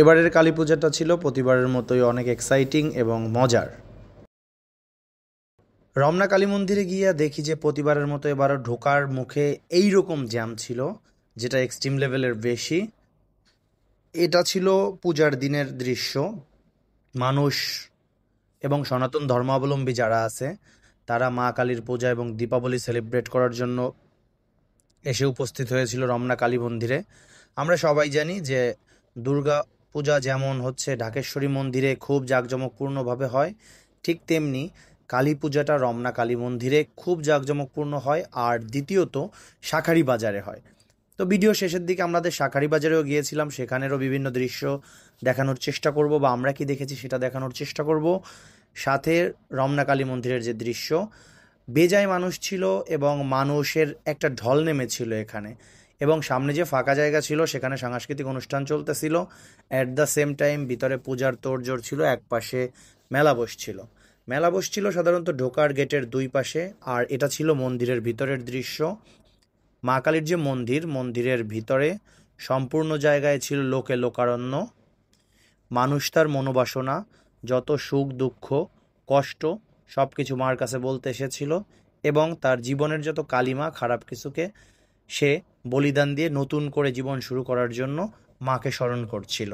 এবারের কালী পূজাটা ছিল প্রতিবারের মতোই অনেক এক্সাইটিং এবং মজার। রমনা কালী মন্দিরে গিয়ে দেখি যে প্রতিবারের মতো এবারও ঢোকার মুখে এই রকম জ্যাম ছিল, যেটা এক্সট্রিম লেভেলের বেশি। এটা ছিল পূজার দিনের দৃশ্য। মানুষ এবং সনাতন ধর্মাবলম্বী যারা আছে তারা মা কালীর পূজা এবং দীপাবলি সেলিব্রেট করার জন্য এসে উপস্থিত হয়েছিল রমনা কালী মন্দিরে। আমরা সবাই জানি যে দুর্গা পূজা যেমন হচ্ছে ঢাকেশ্বরী মন্দিরে খুব জাঁকজমকপূর্ণভাবে হয়, ঠিক তেমনি কালী পূজাটা রমনা কালী মন্দিরে খুব জাঁকজমকপূর্ণ হয়। আর দ্বিতীয়ত শাঁখারি বাজারে হয়। তো ভিডিও শেষের দিকে আমাদের শাঁখারি বাজারেও গিয়েছিলাম, সেখানেরও বিভিন্ন দৃশ্য দেখানোর চেষ্টা করব, বা আমরা কি দেখেছি সেটা দেখানোর চেষ্টা করব। সাথে রমনা কালী মন্দিরের যে দৃশ্য, বেজায় মানুষ ছিল এবং মানুষের একটা ঢল নেমেছিল এখানে। এবং সামনে যে ফাঁকা জায়গা ছিল সেখানে সাংস্কৃতিক অনুষ্ঠান চলতেছিল, অ্যাট দ্য সেম টাইম ভিতরে পূজার তোড়জোড় ছিল। একপাশে মেলা বসছিল সাধারণত ঢোকার গেটের দুই পাশে। আর এটা ছিল মন্দিরের ভিতরের দৃশ্য। মা কালীর যে মন্দিরের ভিতরে সম্পূর্ণ জায়গায় ছিল লোকে লোকারণ্য। মানুষ তার মনোবাসনা, যত সুখ দুঃখ কষ্ট সব কিছু মার কাছে বলতে এসেছিল, এবং তার জীবনের যত কালিমা খারাপ কিছুকে সে বলিদান দিয়ে নতুন করে জীবন শুরু করার জন্য মাকে স্মরণ করছিল।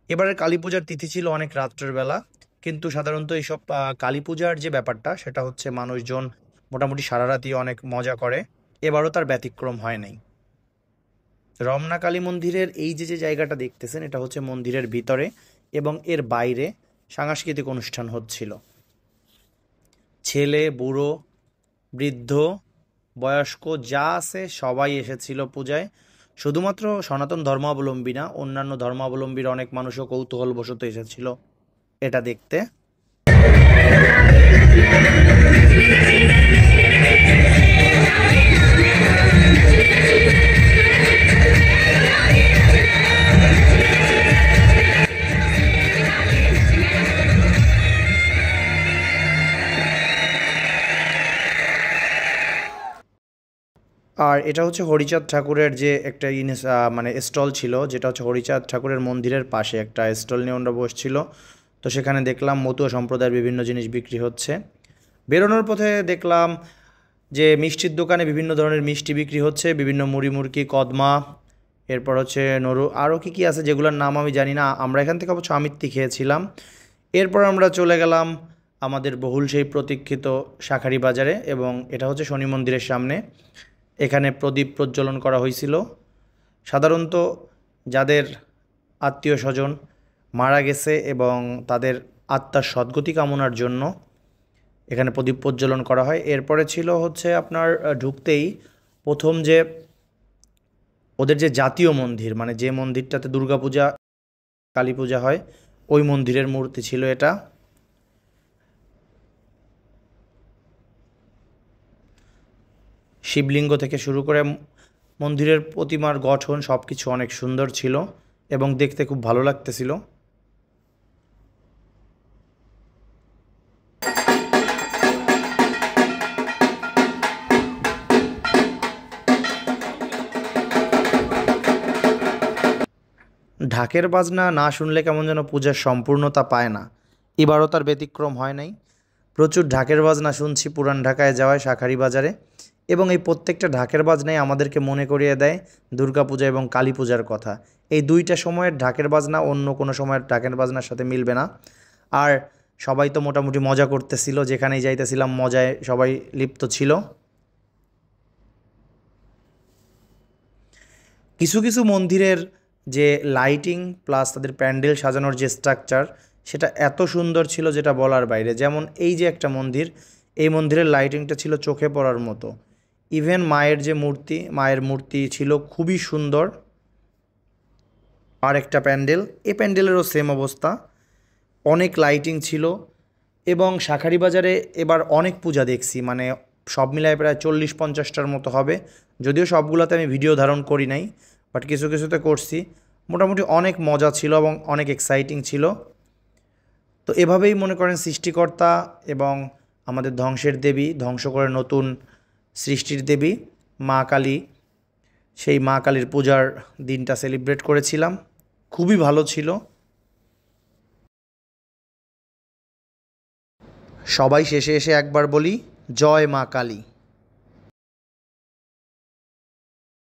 এবারের কালী পূজার তিথি ছিল অনেক রাত্রের বেলা, কিন্তু সাধারণত এইসব কালী পূজার যে ব্যাপারটা সেটা হচ্ছে মানুষজন মোটামুটি সারা রাতই অনেক মজা করে। এবারও তার ব্যতিক্রম হয় নাই। রমনা কালী মন্দিরের এই যে যে জায়গাটা দেখতেছেন এটা হচ্ছে মন্দিরের ভিতরে, এবং এর বাইরে সাংস্কৃতিক অনুষ্ঠান হচ্ছিল। ছেলে বুড়ো বৃদ্ধ বয়স্ক যা আছে সবাই এসেছিল পূজায়। শুধুমাত্র সনাতন ধর্মাবলম্বী না, অন্যান্য ধর্মাবলম্বীর অনেক মানুষও কৌতূহলবশত এসেছিল এটা দেখতে। আর এটা হচ্ছে হরিচাঁদ ঠাকুরের যে একটা মানে স্টল ছিল, যেটা হচ্ছে হরিচাঁদ ঠাকুরের মন্দিরের পাশে একটা স্টল নিয়ে ওরা বসছিল। তো সেখানে দেখলাম মতুয়া সম্প্রদায়ের বিভিন্ন জিনিস বিক্রি হচ্ছে। বেরোনোর পথে দেখলাম যে মিষ্টির দোকানে বিভিন্ন ধরনের মিষ্টি বিক্রি হচ্ছে, বিভিন্ন মুড়ি মুড়কি কদমা, এরপর হচ্ছে নরু, আরও কী কী আছে যেগুলোর নাম আমি জানি না। আমরা এখান থেকে অবশ্য আমিত্তি খেয়েছিলাম। এরপর আমরা চলে গেলাম আমাদের বহুল সেই প্রতীক্ষিত শাঁখারি বাজারে, এবং এটা হচ্ছে শনি মন্দিরের সামনে। এখানে প্রদীপ প্রজ্বলন করা হয়েছিল। সাধারণত যাদের আত্মীয় স্বজন মারা গেছে এবং তাদের আত্মার সদ্গতি কামনার জন্য এখানে প্রদীপ প্রজ্বলন করা হয়। এরপরে ছিল হচ্ছে আপনার ঢুকতেই প্রথম যে ওদের যে জাতীয় মন্দির, মানে যে মন্দিরটাতে দুর্গাপূজা কালী পূজা হয়, ওই মন্দিরের মূর্তি ছিল এটা। শিবলিঙ্গ থেকে শুরু করে মন্দিরের প্রতিমার গঠন সব কিছু অনেক সুন্দর ছিল এবং দেখতে খুব ভালো লাগতেছিল। ঢাকের বাজনা না শুনলে কেমন যেন পূজার সম্পূর্ণতা পায় না। এবারও তার ব্যতিক্রম হয় নাই। প্রচুর ঢাকের বাজনা শুনছি পুরান ঢাকায় যাওয়ায় শাঁখারি বাজারে, এবং এই প্রত্যেকটা ঢাকের বাজনাই আমাদেরকে মনে করিয়ে দেয় দুর্গাপূজা এবং কালী পূজার কথা। এই দুইটা সময়ের ঢাকের বাজনা অন্য কোনো সময়ের ঢাকের বাজনার সাথে মিলবে না। আর সবাই তো মোটামুটি মজা করতেছিল, যেখানেই যাইতেছিলাম মজায় সবাই লিপ্ত ছিল। কিছু কিছু মন্দিরের যে লাইটিং প্লাস তাদের প্যান্ডেল সাজানোর যে স্ট্রাকচার সেটা এত সুন্দর ছিল যেটা বলার বাইরে। যেমন এই যে একটা মন্দির, এই মন্দিরের লাইটিংটা ছিল চোখে পড়ার মতো। ইভেন মায়ের মূর্তি ছিল খুবই সুন্দর। আর একটা প্যান্ডেল, এই প্যান্ডেলেরও সেম অবস্থা, অনেক লাইটিং ছিল। এবং শাঁখারি বাজারে এবার অনেক পূজা দেখছি, মানে সব মিলায় প্রায় 40-50টার মতো হবে। যদিও সবগুলোতে আমি ভিডিও ধারণ করি নাই, বাট কিছু কিছুতে করছি। মোটামুটি অনেক মজা ছিল এবং অনেক এক্সাইটিং ছিল। তো এভাবেই মনে করেন সৃষ্টিকর্তা এবং আমাদের ধ্বংসের দেবী, ধ্বংস করে নতুন সৃষ্টির দেবী মা কালী, সেই মা কালীর পূজার দিনটা সেলিব্রেট করেছিলাম। খুবই ভালো ছিল। সবাই শেষে এসে একবার বলি, জয় মা কালী।